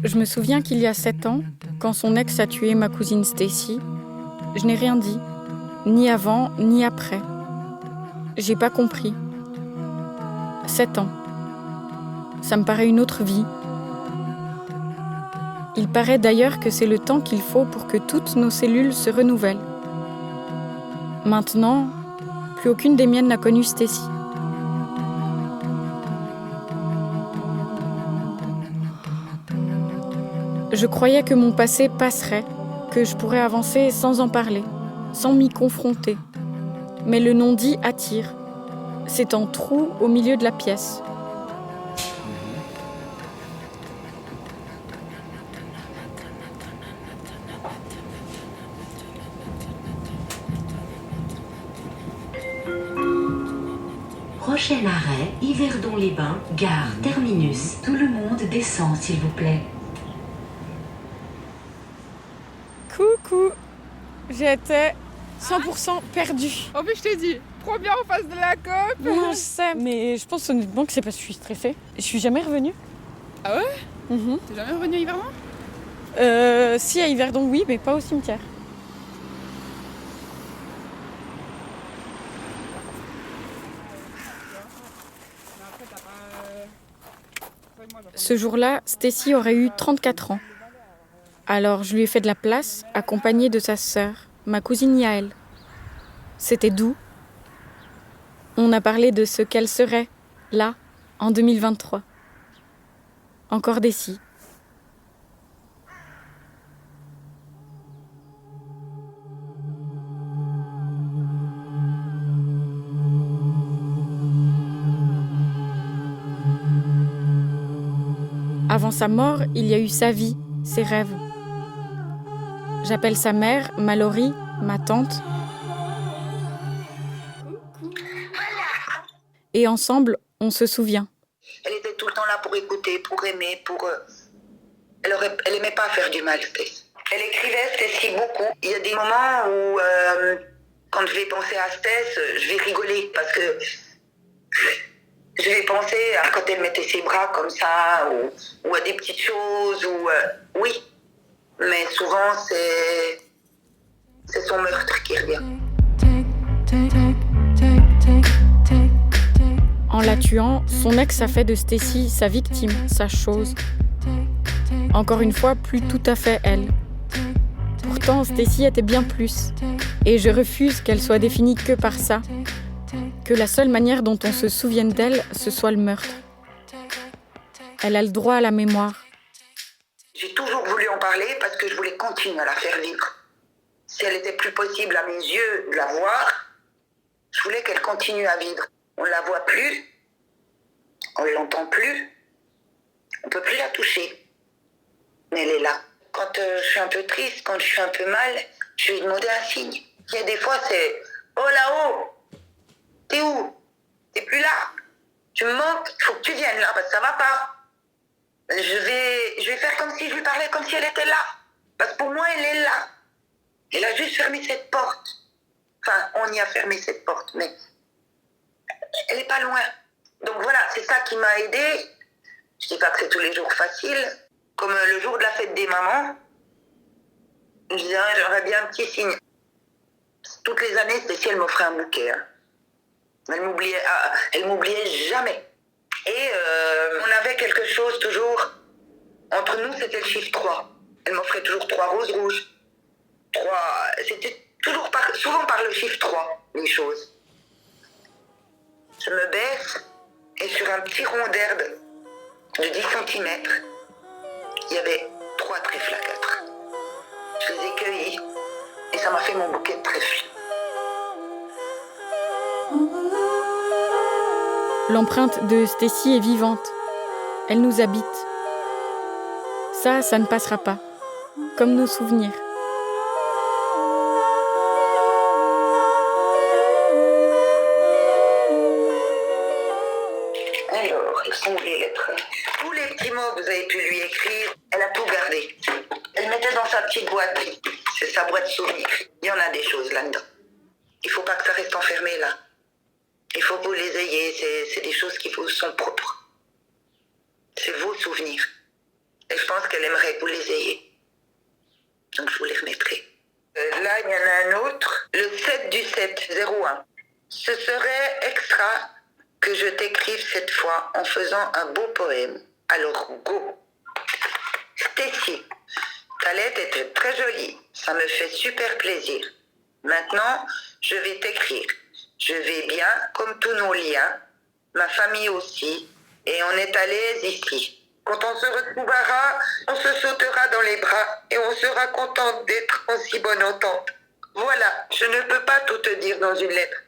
Je me souviens qu'il y a 7 ans, quand son ex a tué ma cousine Stacy, je n'ai rien dit, ni avant, ni après. J'ai pas compris. 7 ans. Ça me paraît une autre vie. Il paraît d'ailleurs que c'est le temps qu'il faut pour que toutes nos cellules se renouvellent. Maintenant, plus aucune des miennes n'a connu Stacy. Je croyais que mon passé passerait, que je pourrais avancer sans en parler, sans m'y confronter. Mais le non-dit attire. C'est un trou au milieu de la pièce. Prochain arrêt, Yverdon-les-Bains, gare, terminus. Tout le monde descend, s'il vous plaît. Coucou, j'étais 100% perdue. En plus, je t'ai dit, trop bien en face de la COP. Moi, je sais, mais je pense honnêtement que c'est parce que je suis stressée. Je suis jamais revenue. Ah ouais? T'es jamais revenu à Yverdon? Si, à Yverdon, oui, mais pas au cimetière. Ce jour-là, Stacy aurait eu 34 ans. Alors je lui ai fait de la place, accompagnée de sa sœur, ma cousine Yael. C'était doux. On a parlé de ce qu'elle serait, là, en 2023. Encore des si. Avant sa mort, il y a eu sa vie, ses rêves. J'appelle sa mère, Mallory, ma tante. Et ensemble, on se souvient. Elle était tout le temps là pour écouter, pour aimer, pour... Elle aimait pas faire du mal, Stacy. Elle écrivait, Stacy, beaucoup. Il y a des moments où, quand je vais penser à Stacy, je vais rigoler parce que je vais penser à quand elle mettait ses bras comme ça, ou à des petites choses, oui. Mais souvent, c'est son meurtre qui revient. En la tuant, son ex a fait de Stacy sa victime, sa chose. Encore une fois, plus tout à fait elle. Pourtant, Stacy était bien plus. Et je refuse qu'elle soit définie que par ça. Que la seule manière dont on se souvienne d'elle, ce soit le meurtre. Elle a le droit à la mémoire. J'ai toujours voulu en parler parce que je voulais continuer à la faire vivre. Si elle était plus possible à mes yeux de la voir, je voulais qu'elle continue à vivre. On ne la voit plus, on ne l'entend plus, on ne peut plus la toucher. Mais elle est là. Quand je suis un peu triste, quand je suis un peu mal, je vais lui demander un signe. Il y a des fois, c'est « Oh là-haut, t'es où? T'es plus là. Tu me manques, il faut que tu viennes là parce que ça va pas. » Je vais faire comme si je lui parlais, comme si elle était là. Parce que pour moi, elle est là. Elle a juste fermé cette porte. Enfin, on y a fermé cette porte, mais elle n'est pas loin. Donc voilà, c'est ça qui m'a aidée. Je dis pas que c'est tous les jours facile. Comme le jour de la fête des mamans, je disais, j'aurais bien un petit signe. Toutes les années, Stacy, elle m'offrait un bouquet. Hein. Elle m'oubliait jamais. Et on avait quelque chose toujours. Entre nous, c'était le chiffre 3. Elle m'offrait toujours 3 roses rouges. 3. C'était toujours souvent par le chiffre 3, les choses. Je me baisse et sur un petit rond d'herbe de 10 cm, il y avait 3 trèfles à 4. Je les ai cueillis et ça m'a fait mon bouquet de trèfles. L'empreinte de Stacy est vivante. Elle nous habite. Ça ne passera pas. Comme nos souvenirs. Alors, elles sont où les lettres? Tous les petits mots que vous avez pu lui écrire, elle a tout gardé. Elle mettait dans sa petite boîte. C'est sa boîte souvenir. Il y en a des choses là-dedans. Il faut pas que ça reste enfermé là. Il faut que vous les ayez, c'est des choses qui vous sont propres. C'est vos souvenirs. Et je pense qu'elle aimerait que vous les ayez. Donc je vous les remettrai. Là, il y en a un autre, le 7/7/01. Ce serait extra que je t'écrive cette fois en faisant un beau poème. Alors, go. Stacy, ta lettre était très jolie. Ça me fait super plaisir. Maintenant, je vais t'écrire. Je vais bien, comme tous nos liens. Ma famille aussi. Et on est à l'aise ici. Quand on se retrouvera, on se sautera dans les bras et on sera contente d'être en si bonne entente. Voilà, je ne peux pas tout te dire dans une lettre,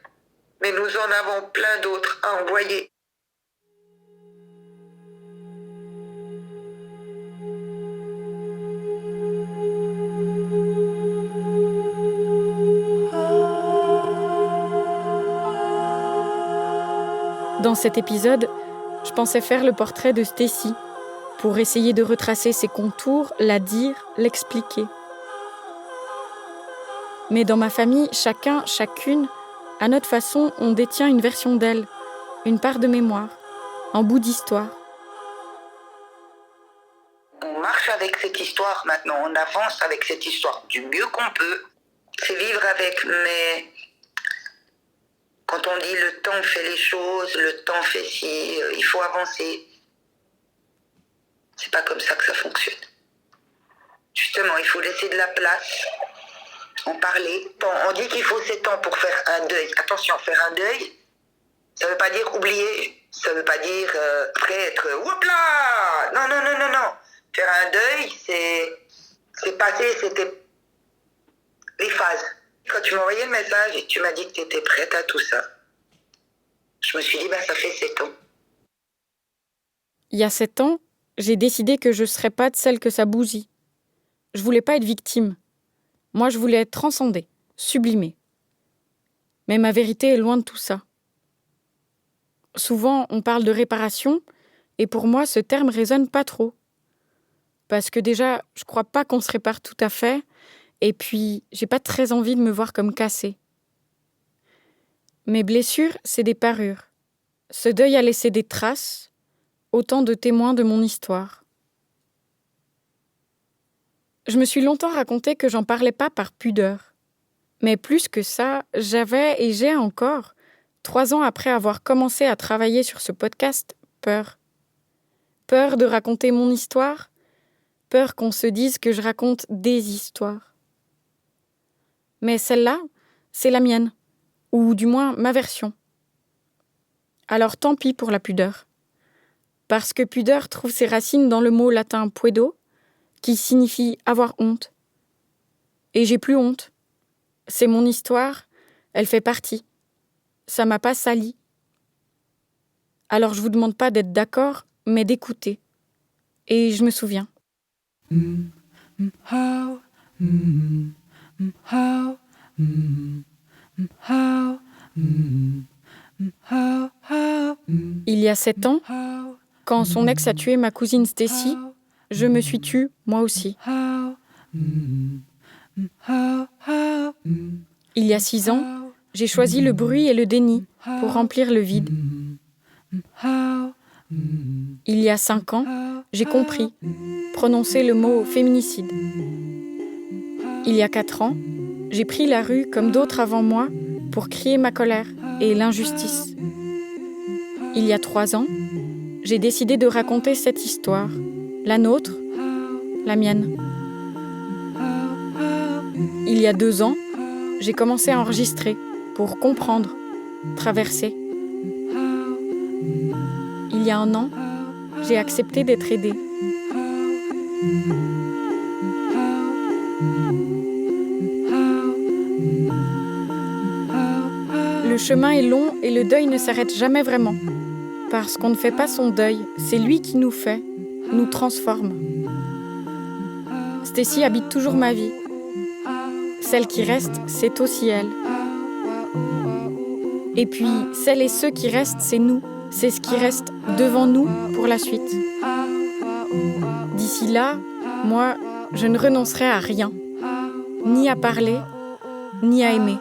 mais nous en avons plein d'autres à envoyer. Dans cet épisode, je pensais faire le portrait de Stacy pour essayer de retracer ses contours, la dire, l'expliquer. Mais dans ma famille, chacun, chacune, à notre façon, on détient une version d'elle, une part de mémoire, un bout d'histoire. On marche avec cette histoire maintenant, on avance avec cette histoire du mieux qu'on peut. C'est vivre avec, mais quand on dit le temps fait les choses, le temps fait ci, il faut avancer. C'est pas comme ça que ça fonctionne. Justement, il faut laisser de la place, en parler. On dit qu'il faut 7 ans pour faire un deuil. Attention, faire un deuil, ça veut pas dire oublier, ça veut pas dire après être oups là. Non. Faire un deuil, c'est passé, c'était les phases. Quand tu m'as envoyé le message et tu m'as dit que tu étais prête à tout ça, je me suis dit, ça fait 7 ans. Il y a 7 ans, j'ai décidé que je ne serais pas de celle que ça bousille. Je voulais pas être victime. Moi, je voulais être transcendée, sublimée. Mais ma vérité est loin de tout ça. Souvent, on parle de réparation, et pour moi, ce terme résonne pas trop. Parce que déjà, je crois pas qu'on se répare tout à fait, et puis, j'ai pas très envie de me voir comme cassée. Mes blessures, c'est des parures. Ce deuil a laissé des traces, autant de témoins de mon histoire. Je me suis longtemps raconté que j'en parlais pas par pudeur. Mais plus que ça, j'avais et j'ai encore, 3 ans après avoir commencé à travailler sur ce podcast, peur. Peur de raconter mon histoire, peur qu'on se dise que je raconte des histoires. Mais celle-là, c'est la mienne, ou du moins ma version. Alors tant pis pour la pudeur. Parce que pudeur trouve ses racines dans le mot latin puedo, qui signifie avoir honte. Et j'ai plus honte. C'est mon histoire, elle fait partie. Ça m'a pas sali. Alors je vous demande pas d'être d'accord, mais d'écouter. Et je me souviens. Il y a 7 ans, quand son ex a tué ma cousine Stacy, je me suis tue, moi aussi. Il y a 6 ans, j'ai choisi le bruit et le déni pour remplir le vide. Il y a 5 ans, j'ai compris, prononcé le mot féminicide. Il y a 4 ans, j'ai pris la rue comme d'autres avant moi pour crier ma colère et l'injustice. Il y a 3 ans, j'ai décidé de raconter cette histoire, la nôtre, la mienne. Il y a 2 ans, j'ai commencé à enregistrer pour comprendre, traverser. Il y a 1 an, j'ai accepté d'être aidée. Le chemin est long et le deuil ne s'arrête jamais vraiment. Parce qu'on ne fait pas son deuil, c'est lui qui nous fait, nous transforme. Stacy habite toujours ma vie. Celle qui reste, c'est aussi elle. Et puis, celles et ceux qui restent, c'est nous. C'est ce qui reste devant nous pour la suite. D'ici là, moi, je ne renoncerai à rien. Ni à parler, ni à aimer.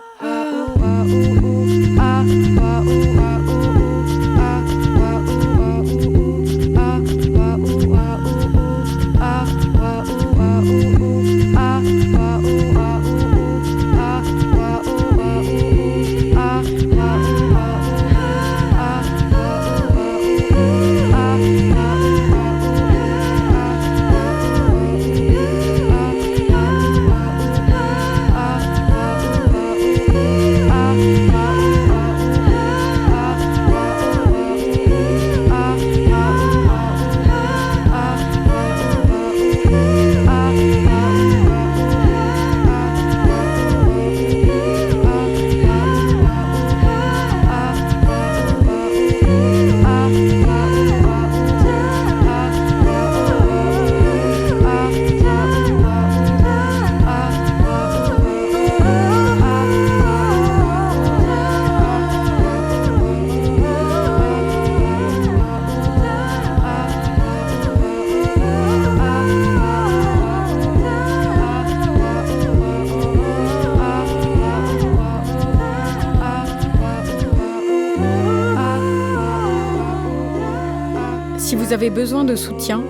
Si vous avez besoin de soutien,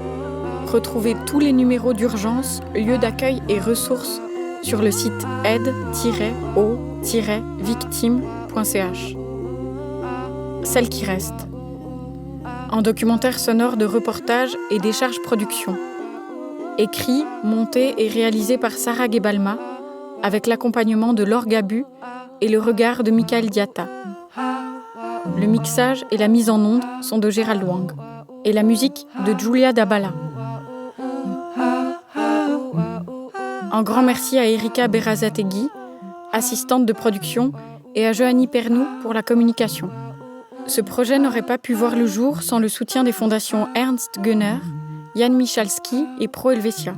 retrouvez tous les numéros d'urgence, lieux d'accueil et ressources sur le site aide-o-victime.ch. Celle qui reste. En documentaire sonore de reportage et Décharge Productions. Écrit, monté et réalisé par Sarah Gebalma, avec l'accompagnement de Laure Gabu et le regard de Michael Diatta. Le mixage et la mise en onde sont de Gérald Wang. Et la musique de Julia Dabala. Un grand merci à Erika Berazategui, assistante de production, et à Johanny Pernou pour la communication. Ce projet n'aurait pas pu voir le jour sans le soutien des fondations Ernst Gunner, Jan Michalski et Pro Helvetia.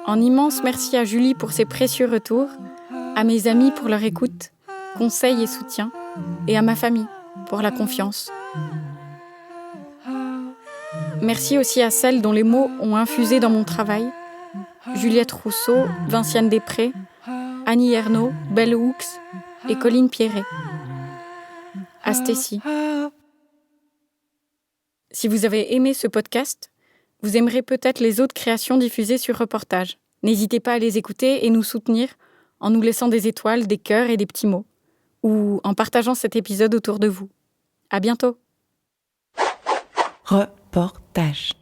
Un immense merci à Julie pour ses précieux retours, à mes amis pour leur écoute, conseils et soutien, et à ma famille pour la confiance. Merci aussi à celles dont les mots ont infusé dans mon travail, Juliette Rousseau, Vinciane Després, Annie Ernaux, Belle Hooks et Colline Pierret. À Stécie. Si vous avez aimé ce podcast, vous aimerez peut-être les autres créations diffusées sur Reportage. N'hésitez pas à les écouter et nous soutenir en nous laissant des étoiles, des cœurs et des petits mots, ou en partageant cet épisode autour de vous. À bientôt. Reportage.